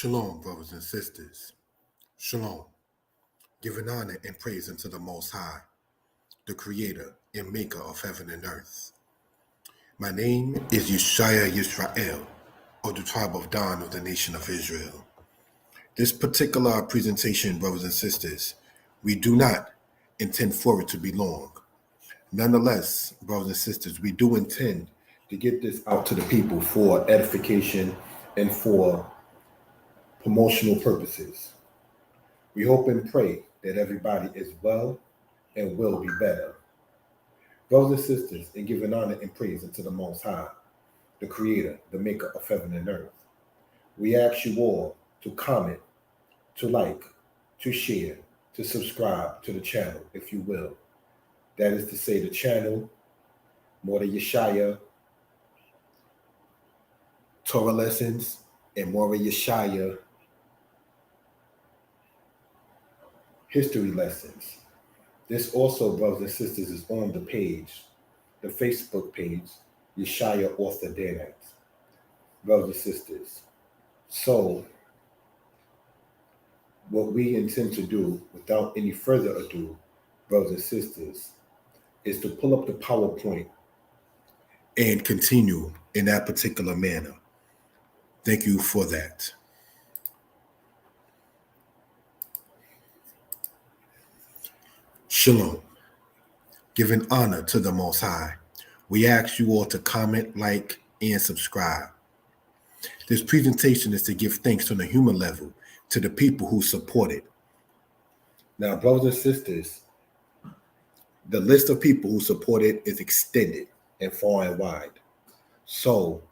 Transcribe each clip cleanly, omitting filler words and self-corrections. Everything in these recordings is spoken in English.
Shalom, brothers and sisters. Shalom. Giving honor and praise unto the Most High, the Creator and Maker of heaven and earth. My name is Yeshaya Yisrael, of the tribe of Dan of the nation of Israel. This particular presentation, brothers and sisters, we do not intend for it to be long. Nonetheless, brothers and sisters, we do intend to get this out to the people for edification and for promotional purposes. We hope and pray that everybody is well and will be better. Brothers and sisters, in giving honor and praise unto the Most High, the Creator, the Maker of heaven and earth, we ask you all to comment, to like, to share, to subscribe to the channel, if you will. That is to say, the channel, More Yeshaya, Torah Lessons, and More Yeshaya History Lessons. This also, brothers and sisters, is on the page, the Facebook page, Yeshaya Author Danite. Brothers and sisters. So, what we intend to do, without any further ado, brothers and sisters, is to pull up the PowerPoint and continue in that particular manner. Thank you for that. Shalom. Giving honor to the Most High, we ask you all to comment, like, and subscribe. This presentation is to give thanks on a human level to the people who support it. Now, brothers and sisters, the list of people who support it is extended and far and wide. So,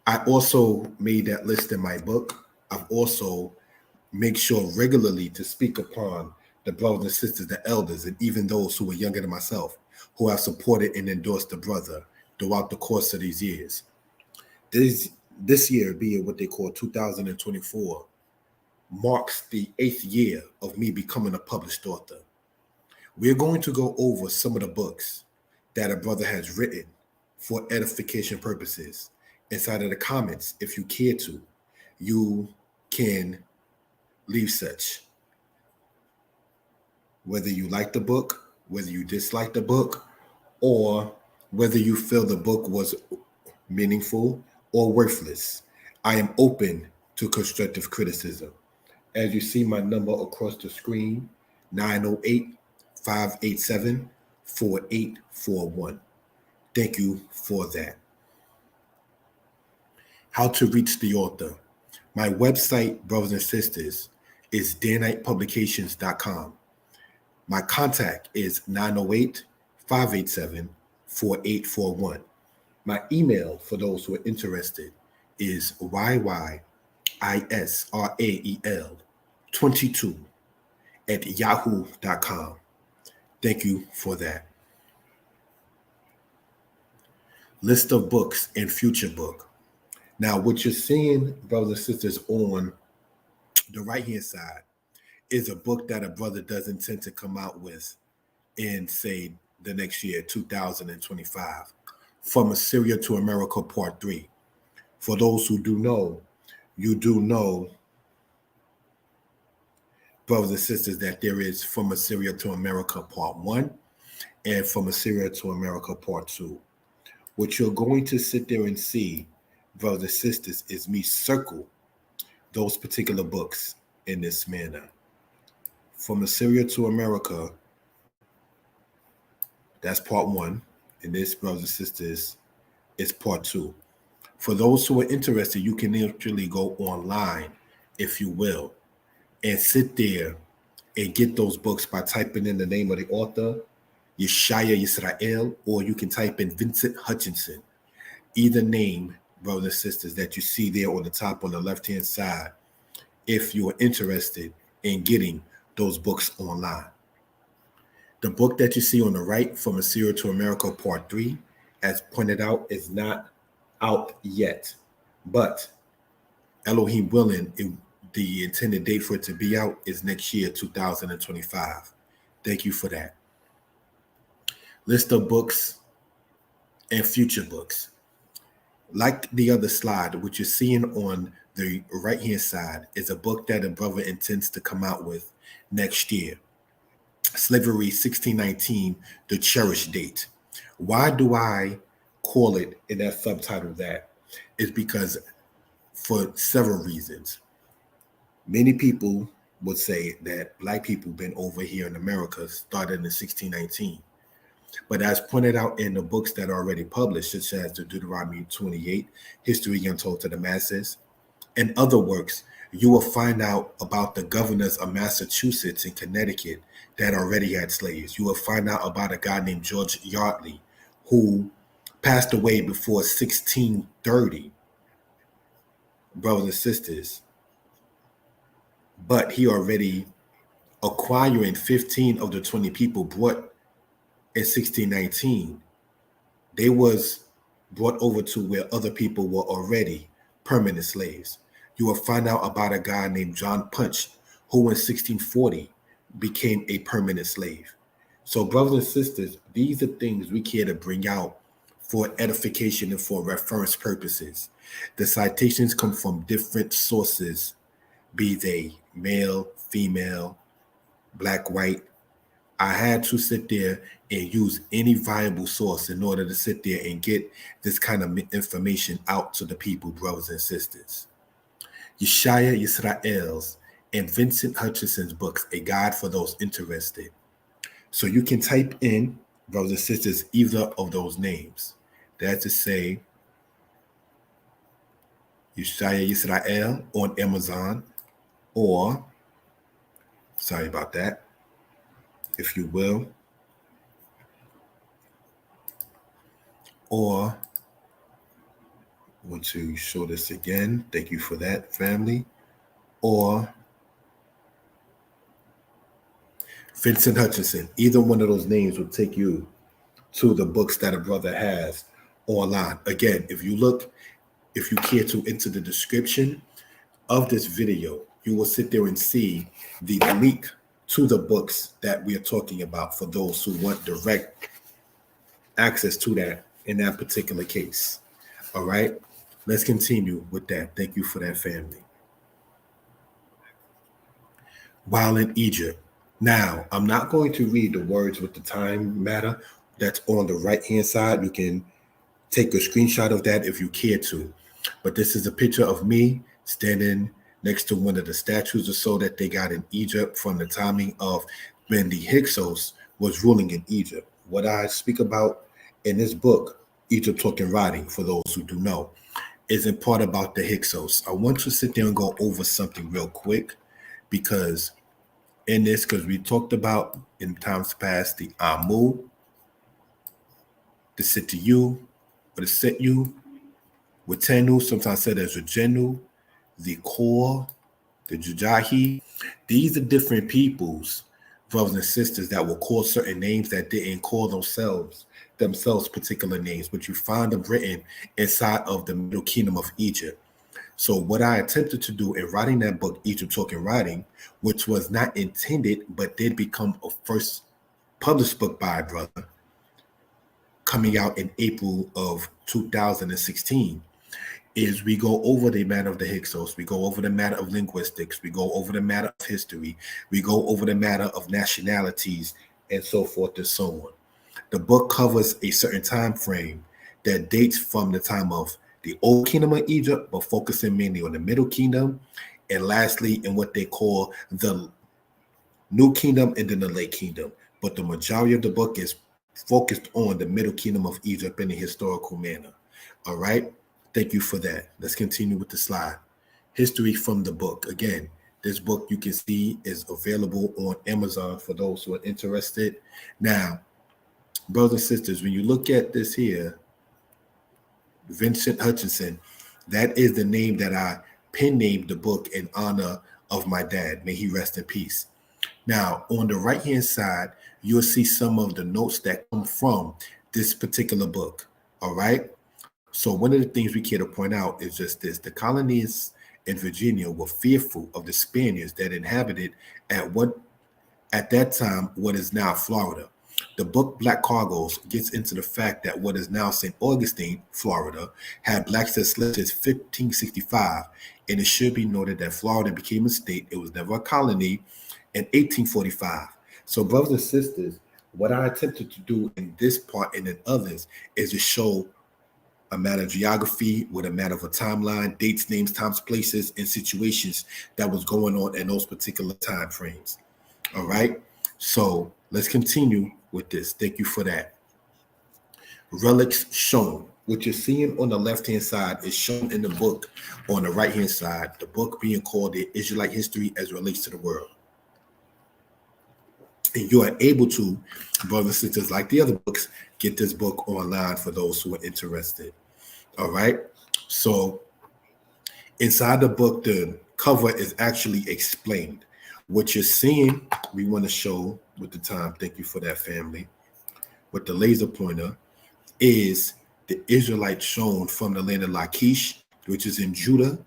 I also made that list in my book. I've also made sure regularly to speak upon the brothers and sisters, the elders, and even those who are younger than myself, who have supported and endorsed the brother throughout the course of these years. This year, being what they call 2024, marks the 8th year of me becoming a published author. We're going to go over some of the books that a brother has written for edification purposes. Inside of the comments, if you care to, you can leave such. Whether you like the book, whether you dislike the book, or whether you feel the book was meaningful or worthless, I am open to constructive criticism. As you see my number across the screen, 908-587-4841. Thank you for that. How to reach the author. My website, brothers and sisters, is danitepublications.com. My contact is 908-587-4841. My email, for those who are interested, is yyisrael22@yahoo.com. Thank you for that. List of books and future book. Now, what you're seeing, brothers and sisters, on the right-hand side is a book that a brother does intend to come out with in, say, the next year, 2025, From Assyria to America, Part 3. For those who do know, you do know, brothers and sisters, that there is From Assyria to America, Part 1, and From Assyria to America, Part 2. What you're going to sit there and see, brothers and sisters, is me circle those particular books in this manner. From Assyria to America, that's Part 1, and this, brothers and sisters, is Part 2. For those who are interested, you can actually go online, if you will, and sit there and get those books by typing in the name of the author, Yeshaya Yisrael, or you can type in Vincent Hutchinson. Either name, brothers and sisters, that you see there on the top on the left-hand side, if you are interested in getting those books online. The book that you see on the right, From Assyria to America, Part 3, as pointed out, is not out yet. But Elohim willing, the intended date for it to be out is next year, 2025. Thank you for that. List of books and future books. Like the other slide, what you're seeing on the right-hand side is a book that a brother intends to come out with next year. Slavery 1619, The Cherished Date. Why do I call it in that subtitle that? Is because for several reasons. Many people would say that black people been over here in America started in 1619. But as pointed out in the books that are already published, such as the Deuteronomy 28, History Untold to the Masses, and other works, you will find out about the governors of Massachusetts and Connecticut that already had slaves. You will find out about a guy named George Yardley who passed away before 1630, brothers and sisters. But he already acquiring 15 of the 20 people brought in 1619. They was brought over to where other people were already permanent slaves. You will find out about a guy named John Punch, who in 1640 became a permanent slave. So, brothers and sisters, these are things we care to bring out for edification and for reference purposes. The citations come from different sources, be they male, female, black, white. I had to sit there and use any viable source in order to sit there and get this kind of information out to the people, brothers and sisters. Yeshaya Yisrael's and Vincent Hutchinson's books, A Guide for Those Interested. So you can type in, brothers and sisters, either of those names. That's to say, Yeshaya Yisrael on Amazon, or, sorry about that, if you will, or I want to show this again. Thank you for that, family. Or Vincent Hutchinson. Either one of those names will take you to the books that a brother has online. Again, if you care to enter the description of this video, you will sit there and see the link to the books that we are talking about for those who want direct access to that in that particular case. All right, let's continue with that. Thank you for that, family. While in Egypt. Now, I'm not going to read the words with the time matter that's on the right-hand side. You can take a screenshot of that if you care to. But this is a picture of me standing next to one of the statues or so that they got in Egypt from the timing of when the Hyksos was ruling in Egypt. What I speak about in this book, Egypt Talking Writing, for those who do know, is in part about the Hyksos. I want to sit there and go over something real quick because we talked about in times past the Amu, the Sitiyu, or the Setyu, Watenu, sometimes said as Rajenu, the Kor, the Jujahi. These are different peoples, brothers and sisters, that will call certain names that didn't call themselves particular names, but you find them written inside of the Middle Kingdom of Egypt. So what I attempted to do in writing that book, Egypt Talking Writing, which was not intended, but did become a first published book by a brother, coming out in April of 2016, is we go over the matter of the Hyksos, we go over the matter of linguistics, we go over the matter of history, we go over the matter of nationalities, and so forth and so on. The book covers a certain time frame that dates from the time of the Old Kingdom of Egypt, but focusing mainly on the Middle Kingdom, and lastly, in what they call the New Kingdom and then the Late Kingdom. But the majority of the book is focused on the Middle Kingdom of Egypt in a historical manner. All right, thank you for that. Let's continue with the slide. History from the book. Again, this book you can see is available on Amazon for those who are interested. Now, brothers and sisters, when you look at this here, Vincent Hutchinson, that is the name that I pen named the book in honor of my dad. May he rest in peace. Now, on the right-hand side, you'll see some of the notes that come from this particular book. All right. So one of the things we care to point out is just this. The colonists in Virginia were fearful of the Spaniards that inhabited at that time what is now Florida. The book Black Cargoes gets into the fact that what is now St. Augustine, Florida, had blacks as late as 1565 And it should be noted that Florida became a state. It was never a colony in 1845. So, brothers and sisters, what I attempted to do in this part and in others is to show a matter of geography with a matter of a timeline, dates, names, times, places, and situations that was going on in those particular time frames. All right. So let's continue with this. Thank you for that. Relics shown. What you're seeing on the left-hand side is shown in the book on the right-hand side, the book being called The Israelite History as it Relates to the World. And you are able to, brothers and sisters, like the other books, get this book online for those who are interested. All right. So inside the book, the cover is actually explained. What you're seeing, we want to show with the time. Thank you for that, family. With the laser pointer is the Israelites shown from the land of Lachish, which is in Judah,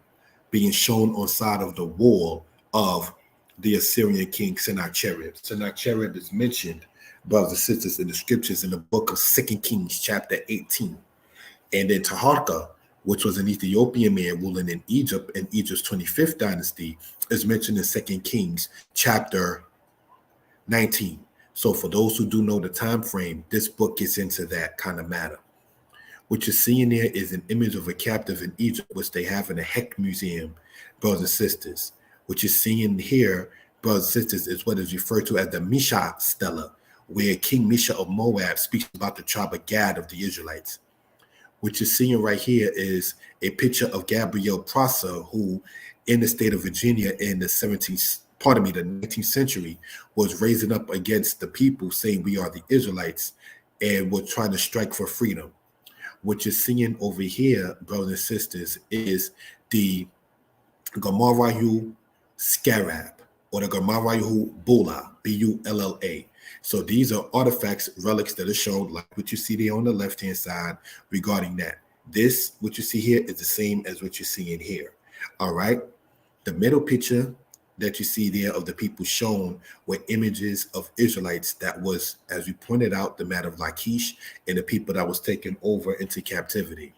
being shown on side of the wall of the Assyrian king Sennacherib. Sennacherib is mentioned, brothers and sisters, in the scriptures in the book of 2 Kings, chapter 18. And then Taharka, which was an Ethiopian man ruling in Egypt in Egypt's 25th dynasty, is mentioned in 2 Kings, chapter 19. So for those who do know the time frame, this book gets into that kind of matter. What you're seeing there is an image of a captive in Egypt, which they have in the Heck Museum, brothers and sisters. What you're seeing here, brothers and sisters, is what is referred to as the Misha Stela, where King Misha of Moab speaks about the tribe of Gad of the Israelites. What you're seeing right here is a picture of Gabriel Prosser, who in the state of Virginia in the 19th century, was raising up against the people, saying we are the Israelites, and were trying to strike for freedom. What you're seeing over here, brothers and sisters, is the Gamarayu Scarab, or the Gamarayu Bula, B-U-L-L-A. So these are artifacts, relics that are shown, like what you see there on the left-hand side regarding that. This, what you see here, is the same as what you're seeing here. All right. The middle picture that you see there of the people shown were images of Israelites that was, as we pointed out, the matter of Lachish and the people that was taken over into captivity.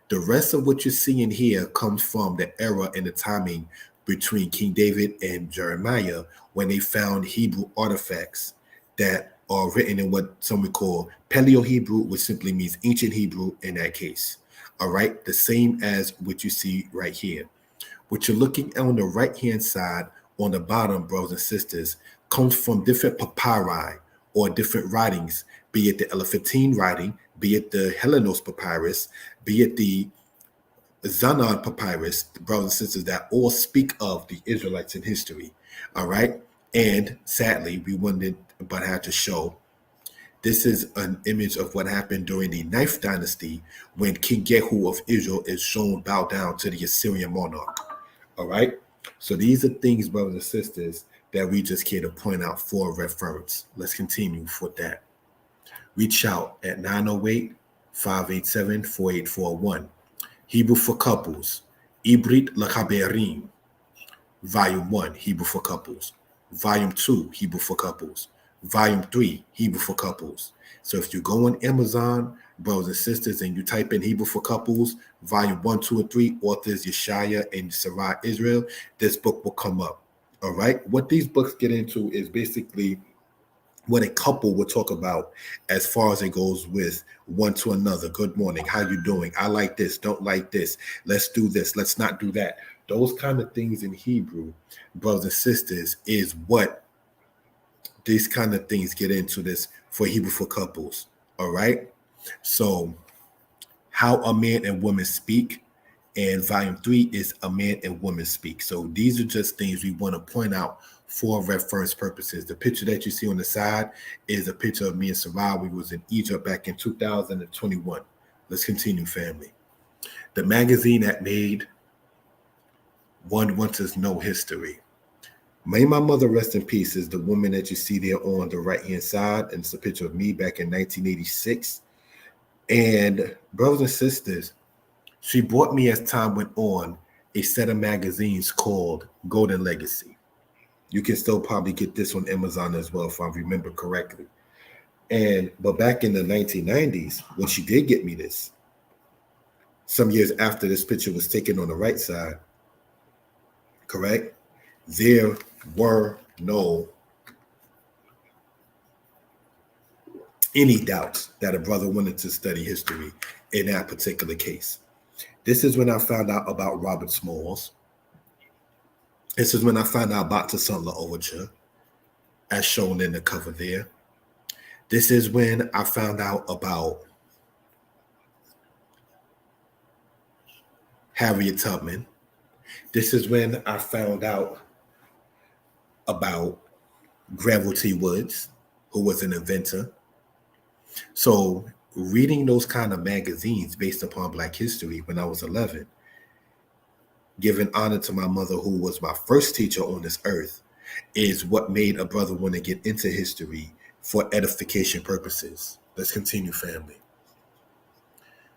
The rest of what you're seeing here comes from the era and the timing between King David and Jeremiah, when they found Hebrew artifacts that are written in what some would call Paleo-Hebrew, which simply means ancient Hebrew in that case. All right, the same as what you see right here. What you're looking at on the right-hand side on the bottom, brothers and sisters, comes from different papyri or different writings, be it the Elephantine writing, be it the Hellenos papyrus, be it the Zanon papyrus, the brothers and sisters, that all speak of the Israelites in history. All right. And sadly, we wanted but had to show this is an image of what happened during the 9th dynasty when King Jehu of Israel is shown bow down to the Assyrian monarch. All right. So these are things, brothers and sisters, that we just care to point out for reference. Let's continue with that. Reach out at 908-587-4841. Hebrew for Couples, Ibrit L'Chaberim, Volume 1, Hebrew for Couples. Volume 2, Hebrew for Couples. Volume 3, Hebrew for Couples. So if you go on Amazon, brothers and sisters, and you type in Hebrew for Couples, Volume 1, 2, and 3, authors Yeshaya and Sarai Israel, this book will come up. All right? What these books get into is basically what a couple will talk about as far as it goes with one to another. Good morning. How you doing? I like this. Don't like this. Let's do this. Let's not do that. Those kind of things in Hebrew, brothers and sisters, is what these kind of things get into this for Hebrew for Couples. All right. So how a man and woman speak. And volume 3 is a man and woman speak. So these are just things we want to point out for reference purposes. The picture that you see on the side is a picture of me and Sarai. We was in Egypt back in 2021. Let's continue, family. The magazine that made one wants to know history. May my mother rest in peace is the woman that you see there on the right-hand side. And it's a picture of me back in 1986. And brothers and sisters, she bought me, as time went on, a set of magazines called Golden Legacy. You can still probably get this on Amazon as well, if I remember correctly. But back in the 1990s, when she did get me this, some years after this picture was taken on the right side, correct? There were no any doubts that a brother wanted to study history in that particular case. This is when I found out about Robert Smalls. This is when I found out about the Sunla Overture, as shown in the cover there. This is when I found out about Harriet Tubman. This is when I found out about Granville T. Woods, who was an inventor. So reading those kind of magazines based upon Black history when I was 11, giving honor to my mother, who was my first teacher on this earth, is what made a brother want to get into history for edification purposes. Let's continue, family.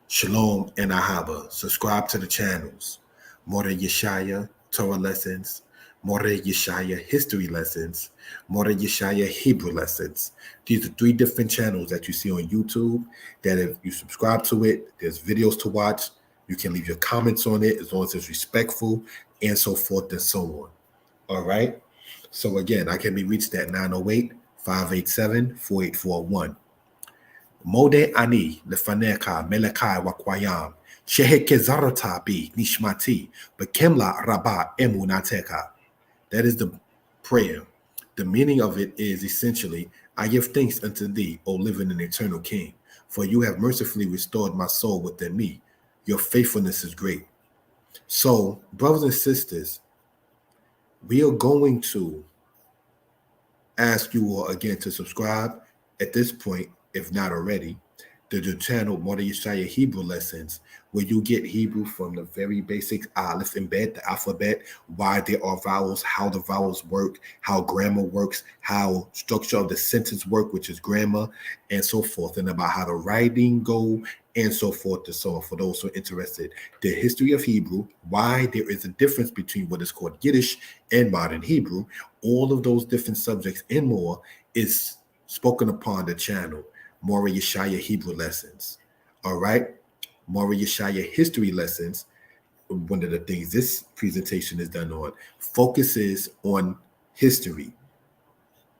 Shalom and Ahaba. Subscribe to the channels. More Yeshaya Torah lessons, More Yeshaya history lessons, More Yeshaya Hebrew lessons. These are 3 different channels that you see on YouTube that if you subscribe to it, there's videos to watch. You can leave your comments on it as long as it's respectful and so forth and so on. All right. So again, I can be reached at 908-587-4841. Mode ani lefaneka melekai wakwayam sheheke zarata bi nishmati bekemla rabba emunateka. That is the prayer. The meaning of it is essentially, I give thanks unto thee, O living and eternal King, for you have mercifully restored my soul within me. Your faithfulness is great. So, brothers and sisters, we are going to ask you all again to subscribe at this point, if not already, to the channel Mordeh Yeshaya Hebrew Lessons, where you get Hebrew from the very basic Aleph and Bet, the alphabet, why there are vowels, how the vowels work, how grammar works, how structure of the sentence work, which is grammar, and so forth, and about how the writing go, and so forth and so on. For those who are interested, the history of Hebrew, why there is a difference between what is called Yiddish and modern Hebrew, all of those different subjects and more is spoken upon the channel Mordeh Yeshaya Hebrew Lessons. All right, Mordeh Yeshaya History Lessons. One of the things this presentation is done on focuses on history,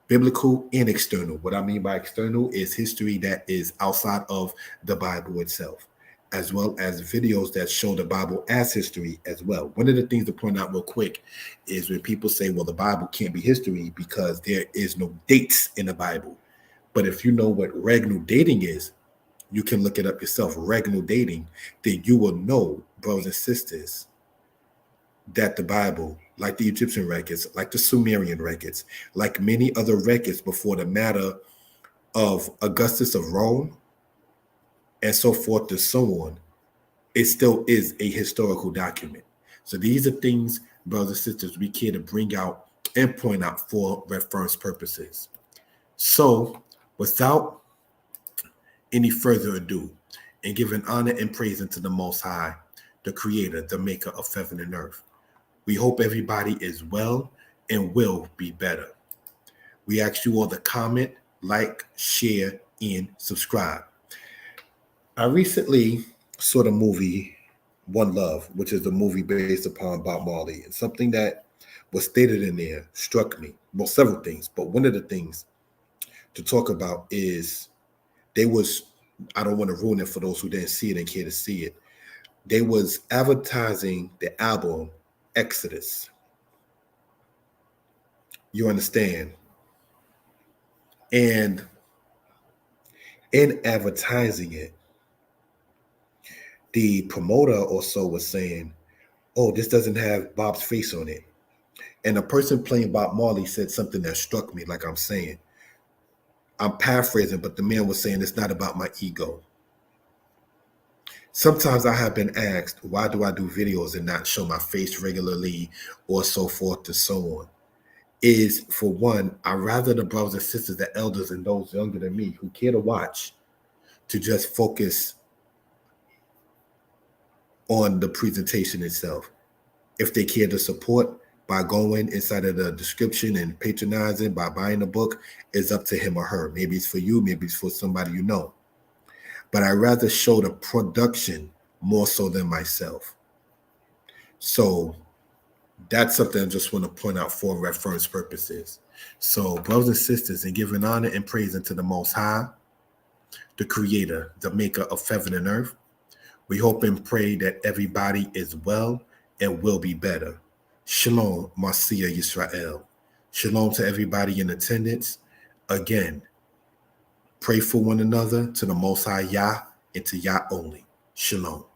biblical and external. What I mean by external is history that is outside of the Bible itself, as well as videos that show the Bible as history as well. One of the things to point out real quick is when people say, well, the Bible can't be history because there is no dates in the Bible. But if you know what regnal dating is, you can look it up yourself, regnal dating, then you will know, brothers and sisters, that the Bible, like the Egyptian records, like the Sumerian records, like many other records before the matter of Augustus of Rome, and so forth and so on, it still is a historical document. So these are things, brothers and sisters, we care to bring out and point out for reference purposes. So without any further ado, and giving honor and praise unto the Most High, the Creator, the Maker of heaven and earth, we hope everybody is well and will be better. We ask you all to comment, like, share, and subscribe. I recently saw the movie One Love, which is a movie based upon Bob Marley, and something that was stated in there struck me. Well, several things, but one of the things to talk about is I don't want to ruin it for those who didn't see it and care to see it. They was advertising the album Exodus. You understand? And in advertising it, the promoter or so was saying, oh, this doesn't have Bob's face on it. And the person playing Bob Marley said something that struck me, like I'm saying. I'm paraphrasing, but the man was saying it's not about my ego. Sometimes I have been asked, why do I do videos and not show my face regularly or so forth and so on? Is, for one, I rather the brothers and sisters, the elders and those younger than me who care to watch, to just focus on the presentation itself. If they care to support by going inside of the description and patronizing by buying a book, is up to him or her. Maybe it's for you, maybe it's for somebody you know. But I rather show the production more so than myself. So That's something I just want to point out for reference purposes. So, brothers and sisters, in giving honor and praise unto the Most High, the Creator, the Maker of heaven and earth, we hope and pray that everybody is well and will be better. Shalom, Masiya Yisrael. Shalom to everybody in attendance. Again, pray for one another to the Most High Yah and to Yah only. Shalom.